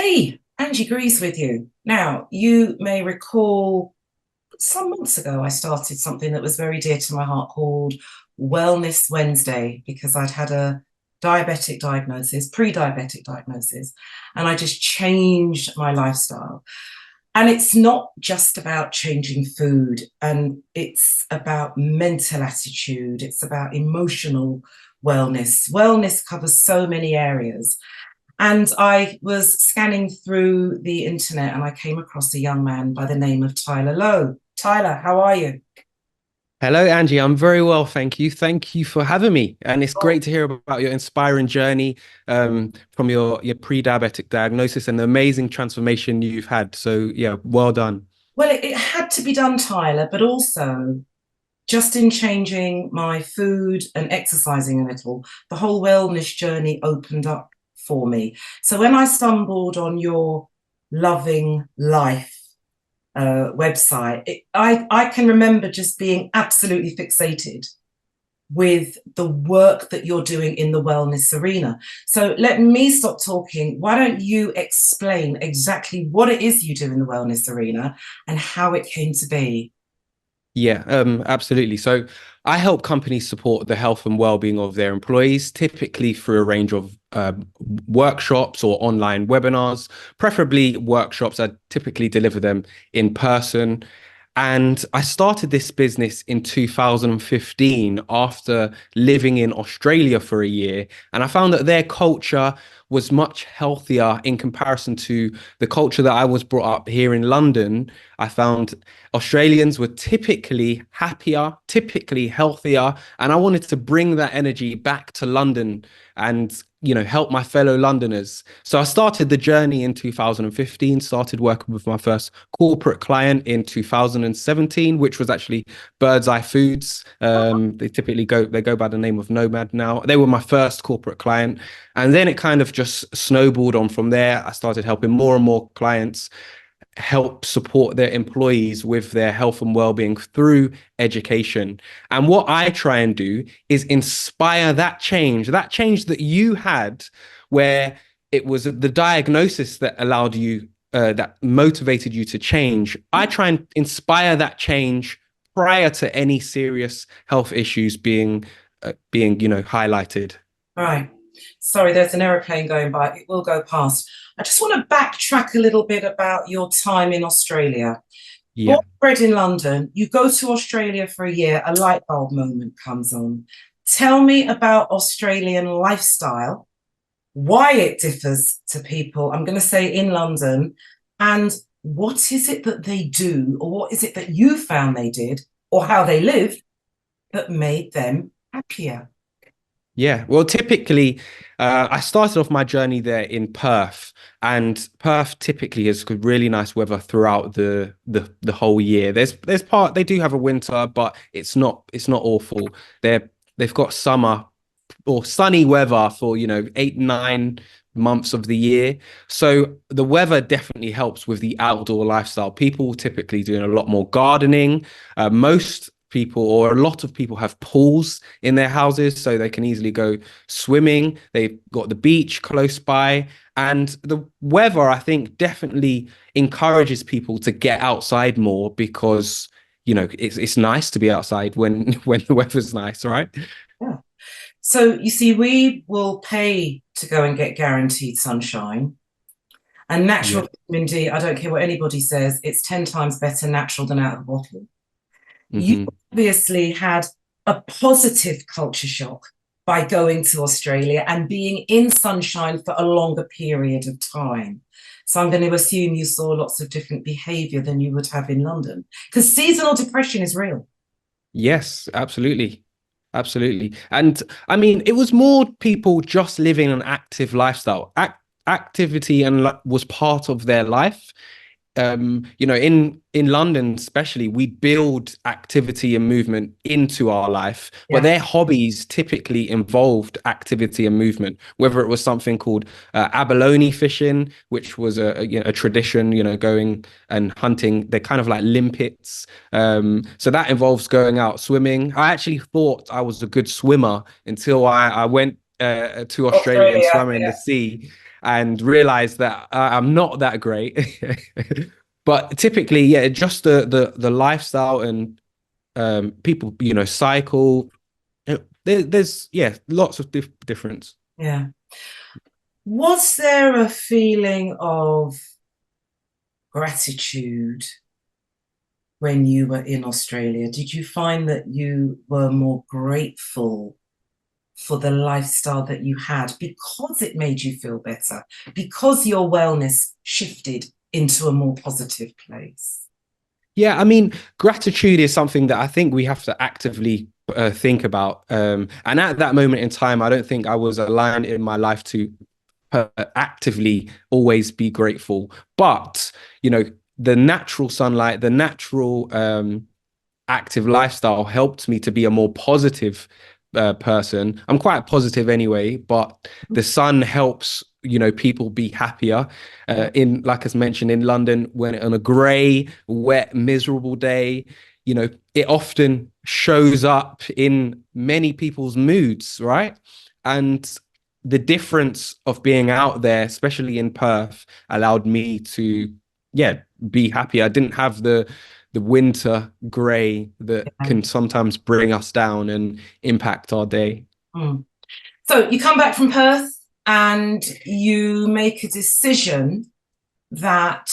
Hey, Angie Greaves with you. Now, you may recall some months ago, I started something that was very dear to my heart called Wellness Wednesday because I'd had a diabetic diagnosis, pre-diabetic diagnosis, and I just changed my lifestyle. And it's not just about changing food, and it's about mental attitude, it's about emotional wellness. Wellness covers so many areas. And I was scanning through the internet and I came across a young man by the name of Tyler Lowe. Tyler, how are you? Hello, Angie. I'm very well, thank you. Thank you for having me. And it's Oh, great to hear about your inspiring journey from your pre-diabetic diagnosis and the amazing transformation you've had. So yeah, well done. well, it had to be done, Tyler, but also just in changing my food and exercising a little, the whole wellness journey opened up for me. So when I stumbled on your Loving Life website, I can remember just being absolutely fixated with the work that you're doing in the wellness arena. So let me stop talking. Why don't you explain exactly what it is you do in the wellness arena and how it came to be? Yeah, absolutely. So I help companies support the health and well-being of their employees, typically through a range of workshops or online webinars, preferably workshops. I typically deliver them in person. And I started this business in 2015 after living in Australia for a year. And I found that their culture was much healthier in comparison to the culture that I was brought up here in London. I found Australians were typically happier, typically healthier, and I wanted to bring that energy back to London and help my fellow Londoners. So I started the journey in 2015, started working with my first corporate client in 2017, which was actually Bird's Eye Foods. They go by the name of Nomad now. They were my first corporate client, and then it kind of just snowballed on from there. I started helping more and more clients help support their employees with their health and well-being through education. And what I try and do is inspire that change that you had, where it was the diagnosis that allowed you, that motivated you to change. I try and inspire that change prior to any serious health issues being highlighted. Right. Sorry, there's an aeroplane going by. It will go past. I just want to backtrack a little bit about your time in Australia. Born Yeah. and bred in London, you go to Australia for a year, a light bulb moment comes on. Tell me about Australian lifestyle, why it differs to people, I'm going to say in London, and what is it that they do, or what is it that you found they did, or how they lived that made them happier? Yeah, well, typically, I started off my journey there in Perth, and Perth typically has got really nice weather throughout the whole year. There's part they do have a winter, but it's not awful. They've got summer or sunny weather for 8, 9 months of the year. So the weather definitely helps with the outdoor lifestyle. People typically doing a lot more gardening. Most people or a lot of people have pools in their houses so they can easily go swimming. They've got the beach close by. And the weather, I think, definitely encourages people to get outside more because it's nice to be outside when when the weather's nice, right? Yeah. So you see, we will pay to go and get guaranteed sunshine. And Yeah. natural vitamin D, I don't care what anybody says, it's 10 times better natural than out of the bottle. You Hmm. obviously had a positive culture shock by going to Australia and being in sunshine for a longer period of time. So I'm going to assume you saw lots of different behavior than you would have in London because seasonal depression is real. Yes, absolutely. Absolutely. And I mean, it was more people just living an active lifestyle. Activity was part of their life. In London especially, we build activity and movement into our life, but Yeah. their hobbies typically involved activity and movement, whether it was something called abalone fishing, which was a tradition, going and hunting. They're kind of like limpets. So that involves going out swimming. I actually thought I was a good swimmer until I went to Australia and Australia, swam in the yeah. sea. and realized that I'm not that great. But typically, yeah, just the lifestyle and people, cycle. There's yeah, lots of difference. Yeah. Was there a feeling of gratitude when you were in Australia? Did you find that you were more grateful for the lifestyle that you had because it made you feel better, because your wellness shifted into a more positive place? Yeah, I mean, gratitude is something that I think we have to actively think about. And at that moment in time, I don't think I was aligned in my life to actively always be grateful. But, you know, the natural sunlight, the natural active lifestyle helped me to be a more positive person. I'm quite positive anyway, but the sun helps, people be happier. Yeah, In, like as mentioned, in London, when on a grey, wet, miserable day, it often shows up in many people's moods, right? And the difference of being out there, especially in Perth, allowed me to, yeah, be happy. I didn't have the winter grey that yeah. can sometimes bring us down and impact our day. Mm. So you come back from Perth and you make a decision that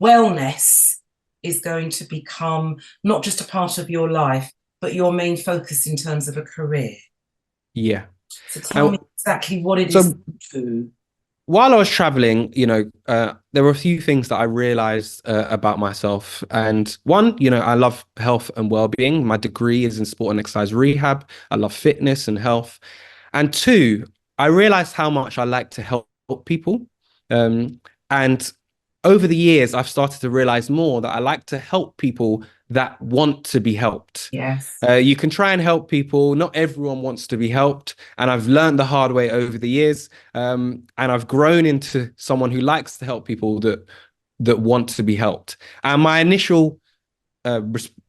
wellness is going to become not just a part of your life, but your main focus in terms of a career. Yeah. So tell me And exactly what it is so to. while I was traveling, there were a few things that I realized about myself. And one, I love health and well-being. My degree is in sport and exercise rehab. I love fitness and health. And two, I realized how much I like to help people. And over the years, I've started to realize more that I like to help people that want to be helped. Yes. You can try and help people. Not everyone wants to be helped. And I've learned the hard way over the years. And I've grown into someone who likes to help people that want to be helped. And my initial uh,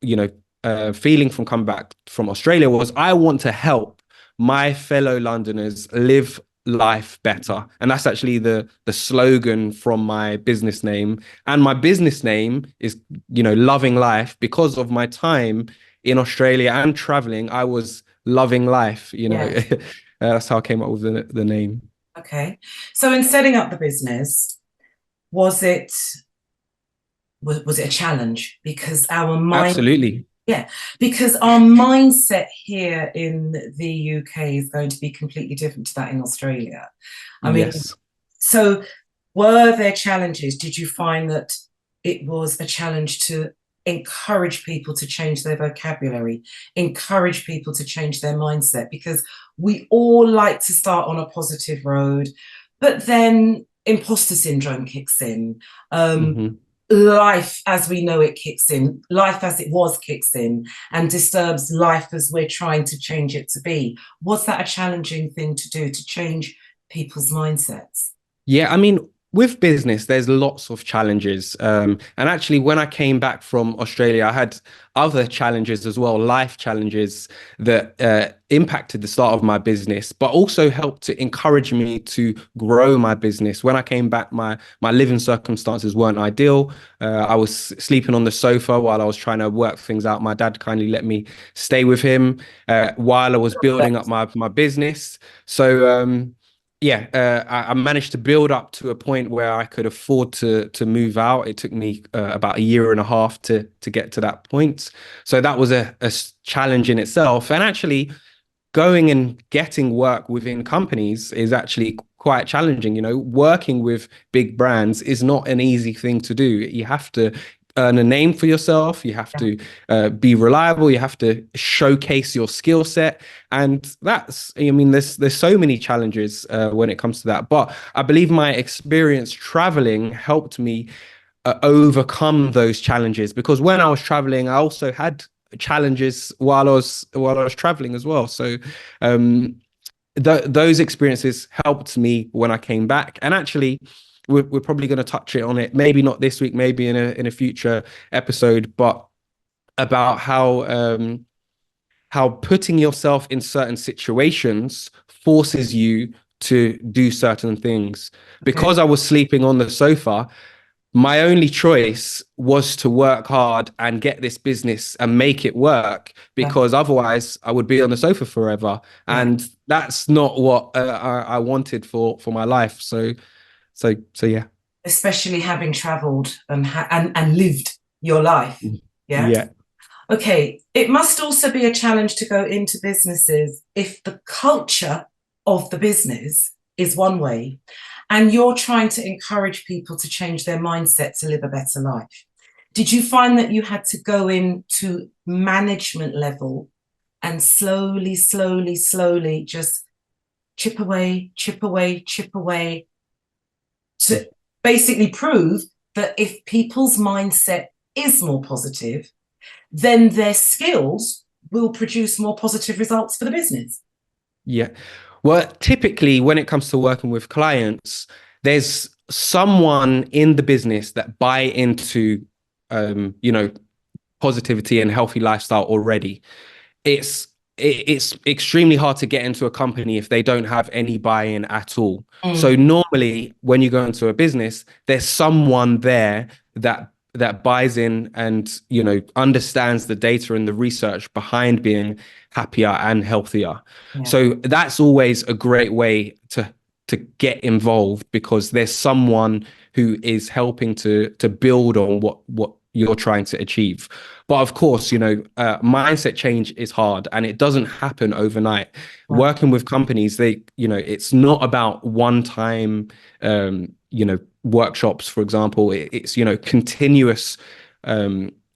you know, feeling from coming back from Australia was I want to help my fellow Londoners live life better. And that's actually the slogan from my business name. And my business name is, loving life because of my time in Australia and traveling. I was loving life. Yes. That's how I came up with the name. Okay. So in setting up the business, was it was it a challenge? Because our mind, Absolutely. yeah, because our mindset here in the UK is going to be completely different to that in Australia. I mean, Yes. so were there challenges? Did you find that it was a challenge to encourage people to change their vocabulary, encourage people to change their mindset? Because we all like to start on a positive road, but then imposter syndrome kicks in. Hmm. Life as we know it kicks in, life as it was kicks in, and disturbs life as we're trying to change it to be. Was that a challenging thing to do to change people's mindsets? Yeah, I mean, with business, there's lots of challenges. And actually, when I came back from Australia, I had other challenges as well, life challenges that impacted the start of my business, but also helped to encourage me to grow my business. When I came back, my living circumstances weren't ideal. I was sleeping on the sofa while I was trying to work things out. My dad kindly let me stay with him while I was building up my business. So yeah, I managed to build up to a point where I could afford to move out. It took me about a year and a half to get to that point. So that was a challenge in itself. And actually, going and getting work within companies is actually quite challenging. Working with big brands is not an easy thing to do. You have to earn a name for yourself. You have to be reliable. You have to showcase your skill set, and I mean, there's so many challenges when it comes to that. But I believe my experience traveling helped me overcome those challenges because when I was traveling, I also had challenges while I was traveling as well. So those experiences helped me when I came back. And actually, we're probably going to touch it on it, maybe not this week, maybe in a future episode, but about how putting yourself in certain situations forces you to do certain things. Okay. Because I was sleeping on the sofa, my only choice was to work hard and get this business and make it work, Yeah. because otherwise I would be on the sofa forever. Yeah. And that's not what I wanted for my life. So yeah. Especially having traveled and and lived your life. Yeah. Yeah. Okay. It must also be a challenge to go into businesses if the culture of the business is one way and you're trying to encourage people to change their mindset to live a better life. Did you find that you had to go into management level and slowly, slowly, slowly just chip away, chip away, chip away to basically prove that if people's mindset is more positive, then their skills will produce more positive results for the business? Yeah. Well, typically when it comes to working with clients, there's someone in the business that buy into, you know, positivity and healthy lifestyle already. It's it's extremely hard to get into a company if they don't have any buy-in at all. So Mm, normally when you go into a business, there's someone there that buys in and, you know, understands the data and the research behind being happier and healthier. yeah. So that's always a great way to get involved, because there's someone who is helping to build on what you're trying to achieve. But of course, you know, mindset change is hard and it doesn't happen overnight. No. Working with companies, they, you know, it's not about one time, you know, workshops, for example. It's, you know, continuous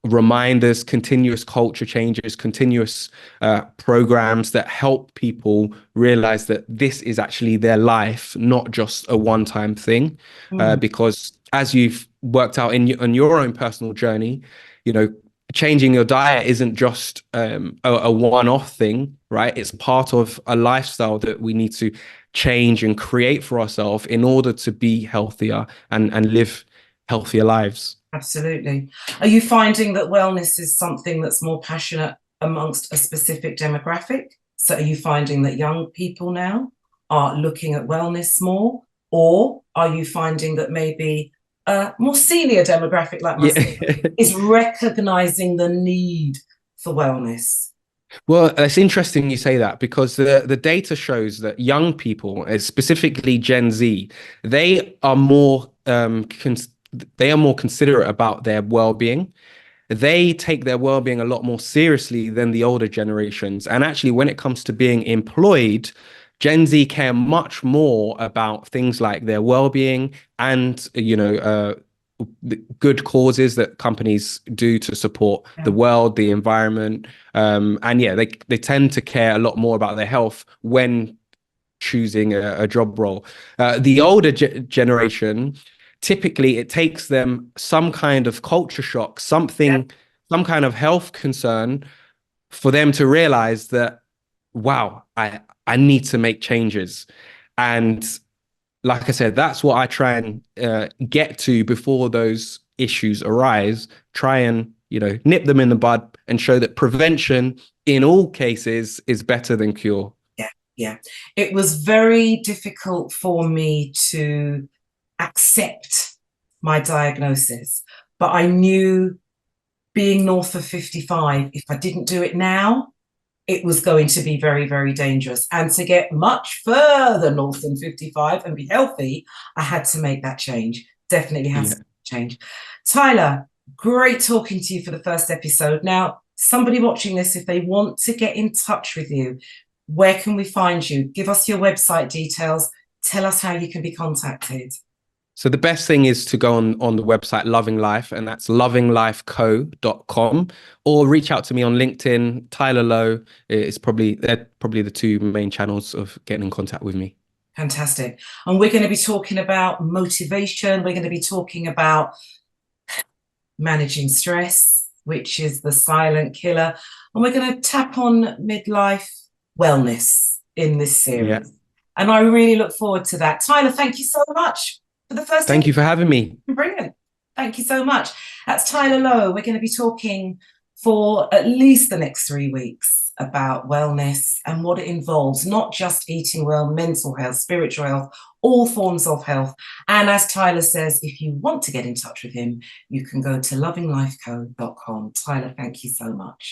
reminders, continuous culture changes, continuous programs that help people realize that this is actually their life, not just a one-time thing. Mm, Because as you've worked out on your own personal journey, you know, changing your diet isn't just a one-off thing, right? It's part of a lifestyle that we need to change and create for ourselves in order to be healthier and live healthier lives. absolutely. Are you finding that wellness is something that's more passionate amongst a specific demographic? So are you finding that young people now are looking at wellness more? Or are you finding that maybe a more senior demographic like Yeah. myself is recognizing the need for wellness? Well, it's interesting you say that, because the data shows that young people, specifically Gen Z, they are more they are more considerate about their well-being. They take their well-being a lot more seriously than the older generations. And actually, when it comes to being employed, Gen Z care much more about things like their well-being and, you know, the good causes that companies do to support the Yeah. world, the environment. And yeah, they tend to care a lot more about their health when choosing a job role. The older generation, typically it takes them some kind of culture shock, Yeah. some kind of health concern for them to realize that, wow, I need to make changes. And like I said, that's what I try and get to before those issues arise. Try and, you know, nip them in the bud and show that prevention in all cases is better than cure. Yeah. Yeah. It was very difficult for me to accept my diagnosis, but I knew being north of 55, if I didn't do it now, it was going to be very, very dangerous. And to get much further north than 55 and be healthy, I had to make that change. Definitely had Yeah. to change. Tyler, great talking to you for the first episode. Now, somebody watching this, if they want to get in touch with you, where can we find you? Give us your website details. Tell us how you can be contacted. So the best thing is to go on the website Loving Life, and that's lovinglifeco.com, or reach out to me on LinkedIn, Tyler Lowe. They're probably the two main channels of getting in contact with me. Fantastic. And we're going to be talking about motivation. We're going to be talking about managing stress, which is the silent killer. And we're going to tap on midlife wellness in this Yeah. series. And I really look forward to that. Tyler, thank you so much for the first Thank you for having me. Brilliant. Thank you so much. That's Tyler Lowe. We're going to be talking for at least the next 3 weeks. about wellness and what it involves, not just eating well, mental health, spiritual health, all forms of health. And as Tyler says, if you want to get in touch with him, you can go to lovinglifeco.com. Tyler, thank you so much.